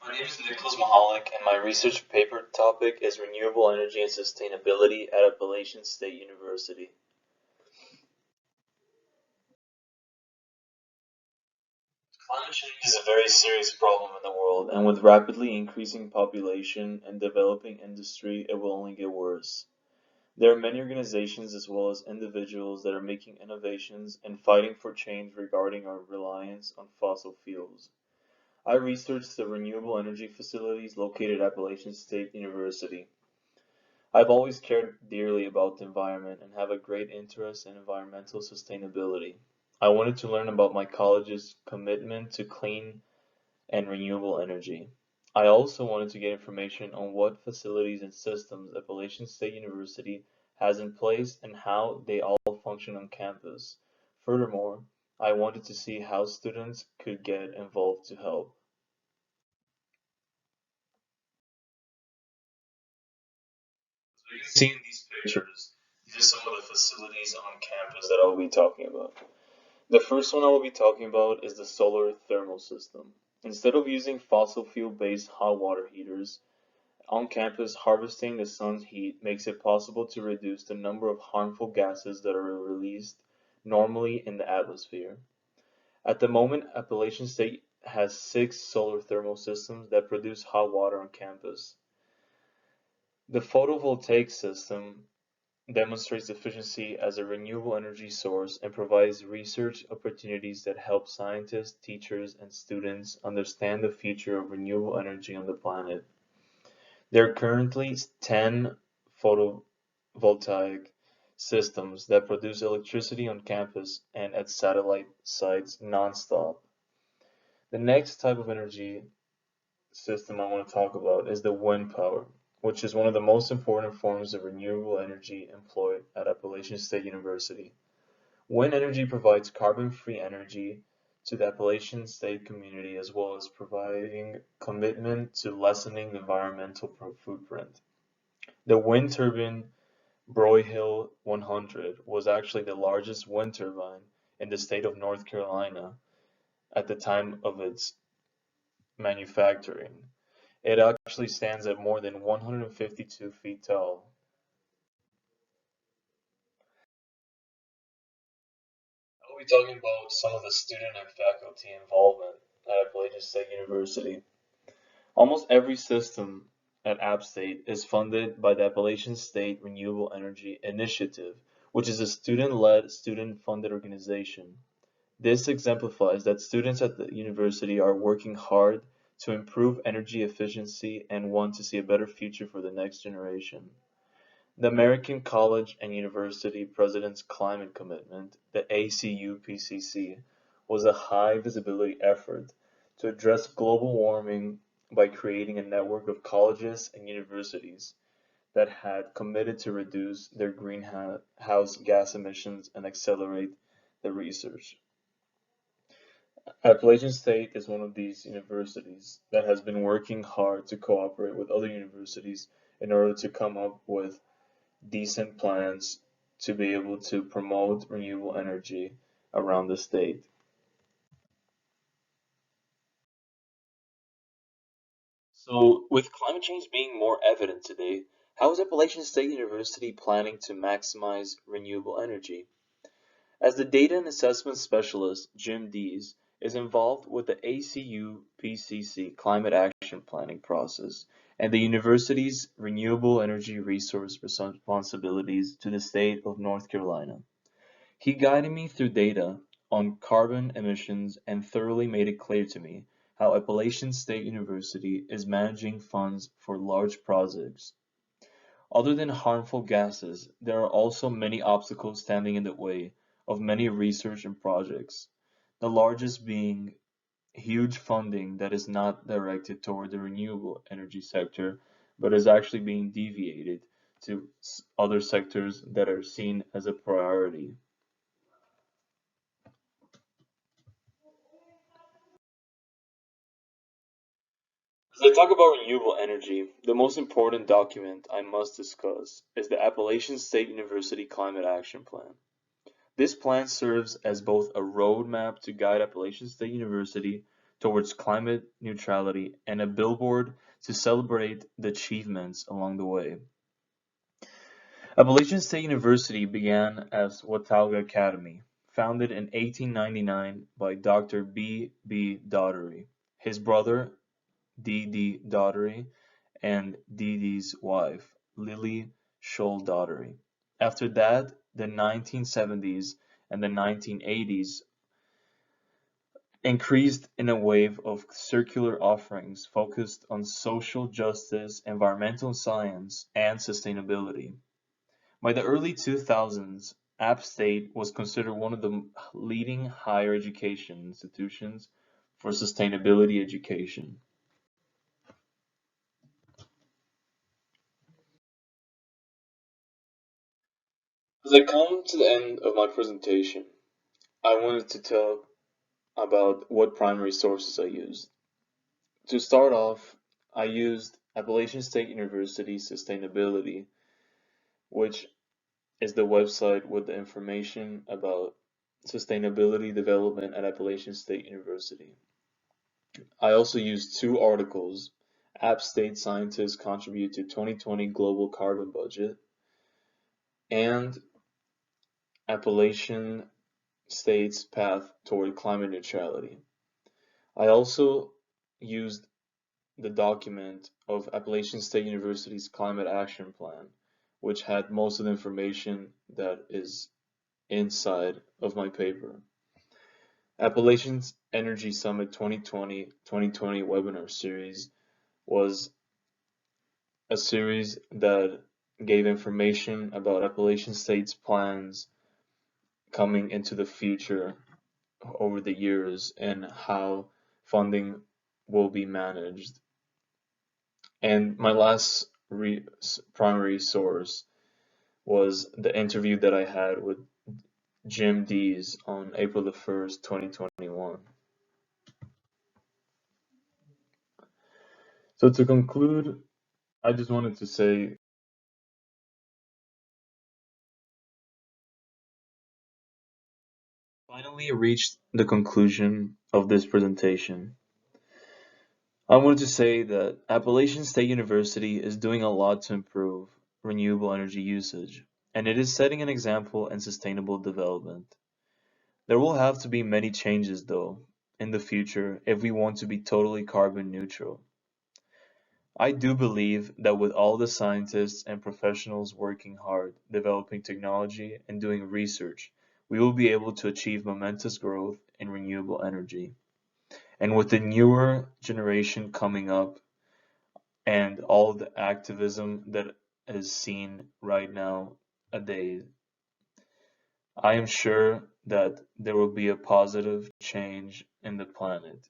My name is Nikolas Mihalik, and my research paper topic is Renewable Energy and Sustainability at Appalachian State University. Climate change is a very serious problem in the world, and with rapidly increasing population and developing industry, it will only get worse. There are many organizations as well as individuals that are making innovations and fighting for change regarding our reliance on fossil fuels. I researched the renewable energy facilities located at Appalachian State University. I've always cared dearly about the environment and have a great interest in environmental sustainability. I wanted to learn about my college's commitment to clean and renewable energy. I also wanted to get information on what facilities and systems Appalachian State University has in place and how they all function on campus. Furthermore, I wanted to see how students could get involved to help. So you can see in these pictures, these are some of the facilities on campus that I'll be talking about. The first one I will be talking about is the solar thermal system. Instead of using fossil fuel-based hot water heaters, on campus harvesting the sun's heat makes it possible to reduce the number of harmful gases that are released normally in the atmosphere. At the moment, Appalachian State has 6 solar thermal systems that produce hot water on campus. The photovoltaic system demonstrates efficiency as a renewable energy source and provides research opportunities that help scientists, teachers, and students understand the future of renewable energy on the planet. There are currently 10 photovoltaic systems that produce electricity on campus and at satellite sites nonstop. The next type of energy system I want to talk about is the wind power, which is one of the most important forms of renewable energy employed at Appalachian State University. Wind energy provides carbon-free energy to the Appalachian State community as well as providing commitment to lessening the environmental footprint. The wind turbine Broyhill 100 was actually the largest wind turbine in the state of North Carolina at the time of its manufacturing. It actually stands at more than 152 feet tall. I'll be talking about some of the student and faculty involvement at Appalachian State University. Almost every system at App State is funded by the Appalachian State Renewable Energy Initiative, which is a student-led, student-funded organization. This exemplifies that students at the university are working hard to improve energy efficiency and want to see a better future for the next generation. The American College and University President's Climate Commitment, the ACUPCC, was a high visibility effort to address global warming by creating a network of colleges and universities that had committed to reduce their greenhouse gas emissions and accelerate the research. Appalachian State is one of these universities that has been working hard to cooperate with other universities in order to come up with decent plans to be able to promote renewable energy around the state. So, with climate change being more evident today, how is Appalachian State University planning to maximize renewable energy? As the data and assessment specialist, Jim Dees, is involved with the ACU-PCC climate action planning process and the university's renewable energy resource responsibilities to the state of North Carolina. He guided me through data on carbon emissions and thoroughly made it clear to me how Appalachian State University is managing funds for large projects. Other than harmful gases, there are also many obstacles standing in the way of many research and projects, the largest being huge funding that is not directed toward the renewable energy sector, but is actually being deviated to other sectors that are seen as a priority. As I talk about renewable energy, the most important document I must discuss is the Appalachian State University Climate Action Plan. This plan serves as both a roadmap to guide Appalachian State University towards climate neutrality and a billboard to celebrate the achievements along the way. Appalachian State University began as Watauga Academy, founded in 1899 by Dr. B. B. Daugherty, his brother D. D. Daugherty, and Dee Dee's wife, Lily Scholl Daugherty. After that, the 1970s and the 1980s increased in a wave of circular offerings focused on social justice, environmental science, and sustainability. By the early 2000s, App State was considered one of the leading higher education institutions for sustainability education. As I come to the end of my presentation, I wanted to talk about what primary sources I used. To start off, I used Appalachian State University Sustainability, which is the website with the information about sustainability development at Appalachian State University. I also used two articles. App State scientists contribute to 2020 global carbon budget and Appalachian State's path toward climate neutrality. I also used the document of Appalachian State University's Climate Action Plan, which had most of the information that is inside of my paper. Appalachian Energy Summit 2020 webinar series was a series that gave information about Appalachian State's plans coming into the future over the years and how funding will be managed. And my last primary source was the interview that I had with Jim Dees on April the 1st, 2021. So to conclude, I just wanted to say finally reached the conclusion of this presentation. I wanted to say that Appalachian State University is doing a lot to improve renewable energy usage, and it is setting an example in sustainable development. There will have to be many changes, though, in the future if we want to be totally carbon neutral. I do believe that with all the scientists and professionals working hard, developing technology, and doing research, we will be able to achieve momentous growth in renewable energy. And with the newer generation coming up and all the activism that is seen right now a day, I am sure that there will be a positive change in the planet.